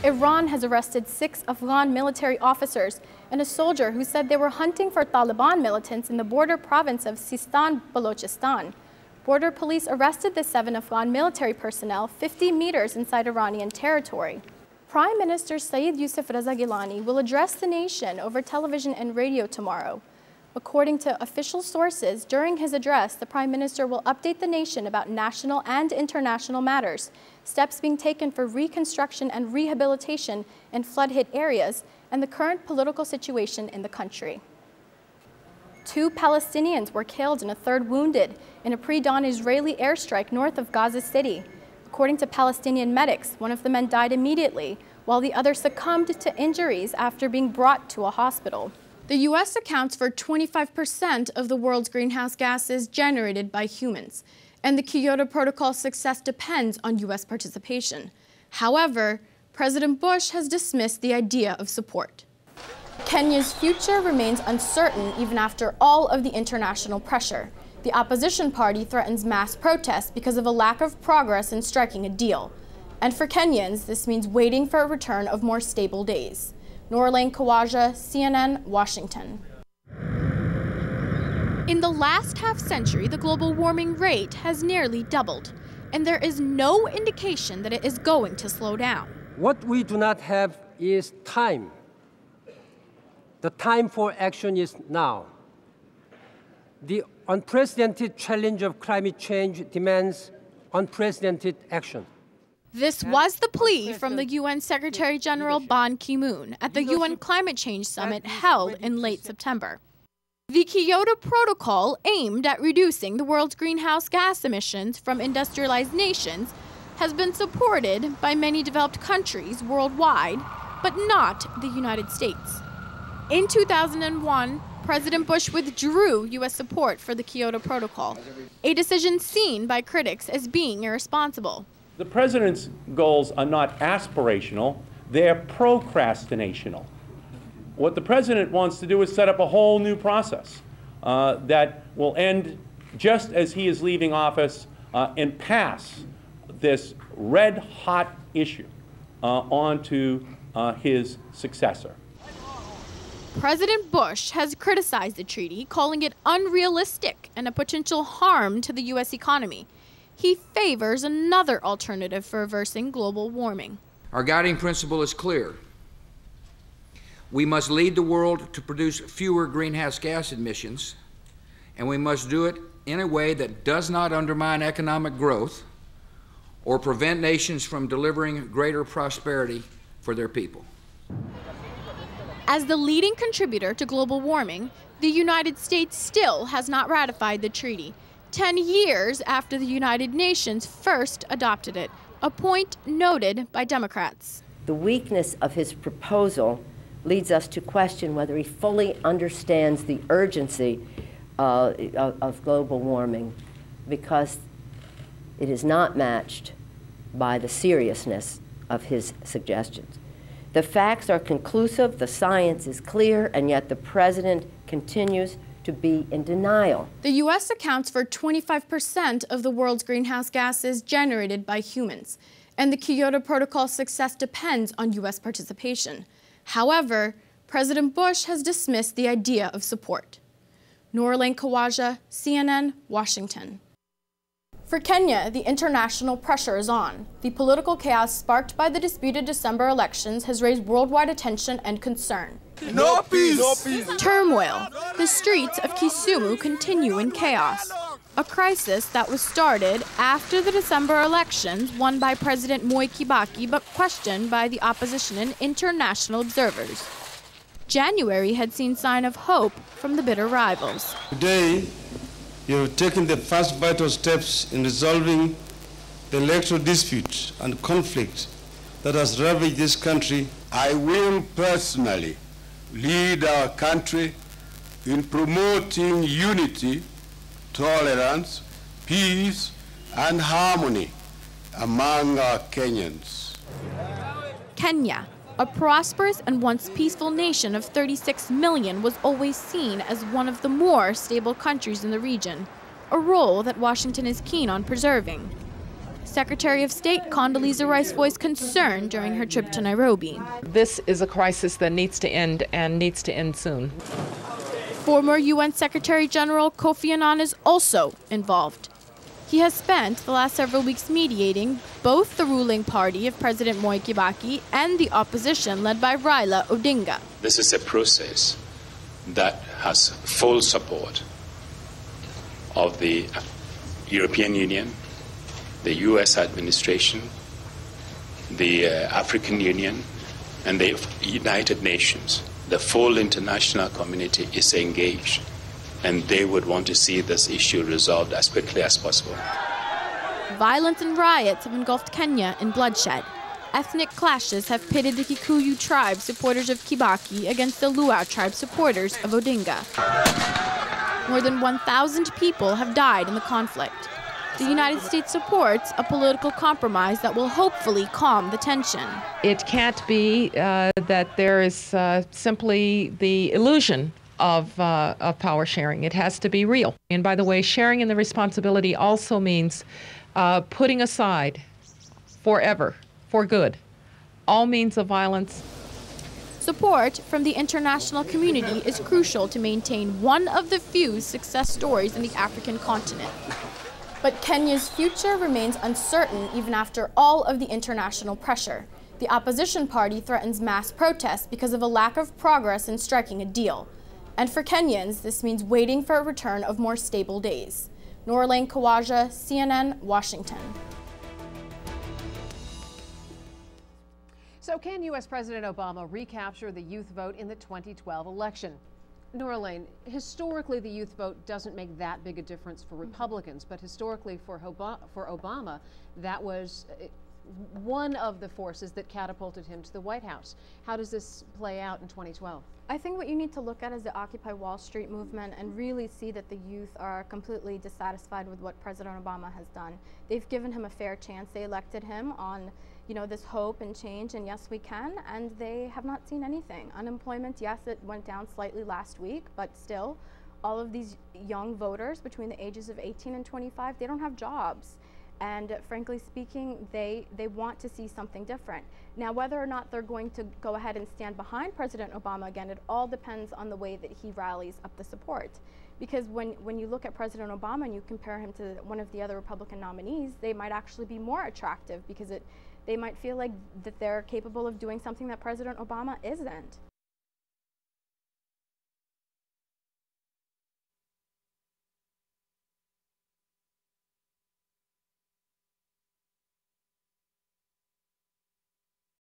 Iran has arrested 6 Afghan military officers and a soldier who said they were hunting for Taliban militants in the border province of Sistan-Balochistan. Border police arrested the 7 Afghan military personnel 50 meters inside Iranian territory. Prime Minister Saeed Youssef Raza Gilani will address the nation over television and radio tomorrow. According to official sources, during his address, the Prime Minister will update the nation about national and international matters, steps being taken for reconstruction and rehabilitation in flood-hit areas, and the current political situation in the country. 2 Palestinians were killed and a third wounded in a pre-dawn Israeli airstrike north of Gaza City. According to Palestinian medics, one of the men died immediately, while the other succumbed to injuries after being brought to a hospital. The U.S. accounts for 25% of the world's greenhouse gases generated by humans, and the Kyoto Protocol's success depends on U.S. participation. However, President Bush has dismissed the idea of support. Kenya's future remains uncertain even after all of the international pressure. The opposition party threatens mass protests because of a lack of progress in striking a deal. And for Kenyans, this means waiting for a return of more stable days. Noorulain Khawaja, CNN, Washington. In the last half-century, the global warming rate has nearly doubled, and there is no indication that it is going to slow down. What we do not have is time. The time for action is now. The unprecedented challenge of climate change demands unprecedented action. This was the plea from the UN Secretary-General Ban Ki-moon at the UN Climate Change Summit held in late September. The Kyoto Protocol aimed at reducing the world's greenhouse gas emissions from industrialized nations has been supported by many developed countries worldwide, but not the United States. In 2001, President Bush withdrew U.S. support for the Kyoto Protocol, a decision seen by critics as being irresponsible. The president's goals are not aspirational, they're procrastinational. What the president wants to do is set up a whole new process that will end just as he is leaving office and pass this red-hot issue on to his successor. President Bush has criticized the treaty, calling it unrealistic and a potential harm to the U.S. economy. He favors another alternative for reversing global warming. Our guiding principle is clear. We must lead the world to produce fewer greenhouse gas emissions, and we must do it in a way that does not undermine economic growth or prevent nations from delivering greater prosperity for their people. As the leading contributor to global warming, the United States still has not ratified the treaty, 10 years after the United Nations first adopted it, a point noted by Democrats. The weakness of his proposal leads us to question whether he fully understands the urgency of global warming, because it is not matched by the seriousness of his suggestions. The facts are conclusive, the science is clear, and yet the president continues to be in denial. The U.S. accounts for 25% of the world's greenhouse gases generated by humans, and the Kyoto Protocol's success depends on U.S. participation. However, President Bush has dismissed the idea of support. Noorulain Khawaja, CNN, Washington. For Kenya, the international pressure is on. The political chaos sparked by the disputed December elections has raised worldwide attention and concern. No peace! No peace! Turmoil. The streets of Kisumu continue in chaos. A crisis that was started after the December elections won by President Moi Kibaki but questioned by the opposition and international observers. January had seen sign of hope from the bitter rivals. Today, you have taken the first vital steps in resolving the electoral dispute and conflict that has ravaged this country. I will personally lead our country in promoting unity, tolerance, peace, and harmony among our Kenyans. Kenya, a prosperous and once peaceful nation of 36 million, was always seen as one of the more stable countries in the region, a role that Washington is keen on preserving. Secretary of State Condoleezza Rice voiced concern during her trip to Nairobi. This is a crisis that needs to end, and needs to end soon. Former UN Secretary General Kofi Annan is also involved. He has spent the last several weeks mediating both the ruling party of President Mwai Kibaki and the opposition led by Raila Odinga. This is a process that has full support of the European Union, the US administration, the African Union, and the United Nations. The full international community is engaged, and they would want to see this issue resolved as quickly as possible. Violence and riots have engulfed Kenya in bloodshed. Ethnic clashes have pitted the Kikuyu tribe supporters of Kibaki against the Luo tribe supporters of Odinga. More than 1,000 people have died in the conflict. The United States supports a political compromise that will hopefully calm the tension. It can't be that there is simply the illusion of power sharing. It has to be real. And by the way, sharing in the responsibility also means putting aside forever, for good, all means of violence. Support from the international community is crucial to maintain one of the few success stories in the African continent. But Kenya's future remains uncertain even after all of the international pressure. The opposition party threatens mass protests because of a lack of progress in striking a deal. And for Kenyans, this means waiting for a return of more stable days. Noorulain Khawaja, CNN, Washington. So can U.S. President Obama recapture the youth vote in the 2012 election? Noorulain, historically the youth vote doesn't make that big a difference for Republicans, but historically for Obama, that was one of the forces that catapulted him to the White House. How does this play out in 2012? I think what you need to look at is the Occupy Wall Street movement and really see that the youth are completely dissatisfied with what President Obama has done. They've given him a fair chance. They elected him on, this hope and change and yes we can, and they have not seen anything. Unemployment, yes, it went down slightly last week, but still all of these young voters between the ages of 18 and 25, they don't have jobs. And frankly speaking, they want to see something different. Now, whether or not they're going to go ahead and stand behind President Obama again, it all depends on the way that he rallies up the support. Because when you look at President Obama and you compare him to one of the other Republican nominees, they might actually be more attractive because they might feel like that they're capable of doing something that President Obama isn't.